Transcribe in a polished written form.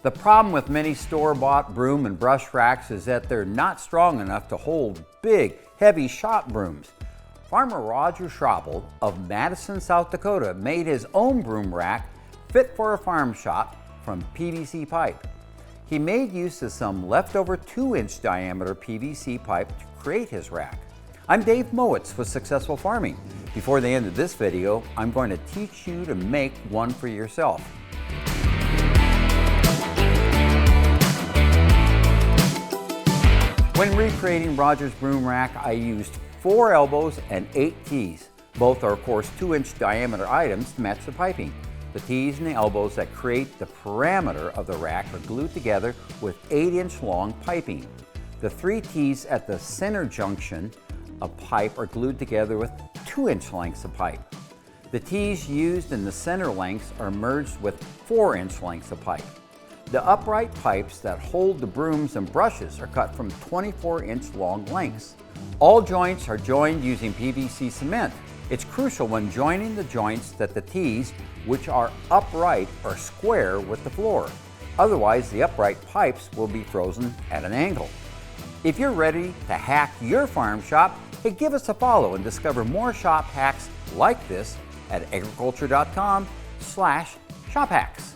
The problem with many store-bought broom and brush racks is that they're not strong enough to hold big, heavy shop brooms. Farmer Roger Schrepel of Madison, South Dakota made his own broom rack fit for a farm shop from PVC pipe. He made use of some leftover 2-inch diameter PVC pipe to create his rack. I'm Dave Mowitz with Successful Farming. Before the end of this video, I'm going to teach you to make one for yourself. When recreating Roger's broom rack, I used 4 elbows and 8 tees. Both are of course 2-inch diameter items to match the piping. The tees and the elbows that create the parameter of the rack are glued together with 8-inch long piping. The 3 tees at the center junction of pipe are glued together with 2-inch lengths of pipe. The tees used in the center lengths are merged with 4-inch lengths of pipe. The upright pipes that hold the brooms and brushes are cut from 24-inch long lengths. All joints are joined using PVC cement. It's crucial when joining the joints that the tees, which are upright, are square with the floor. Otherwise, the upright pipes will be frozen at an angle. If you're ready to hack your farm shop, hey, give us a follow and discover more shop hacks like this at agriculture.com/shophacks.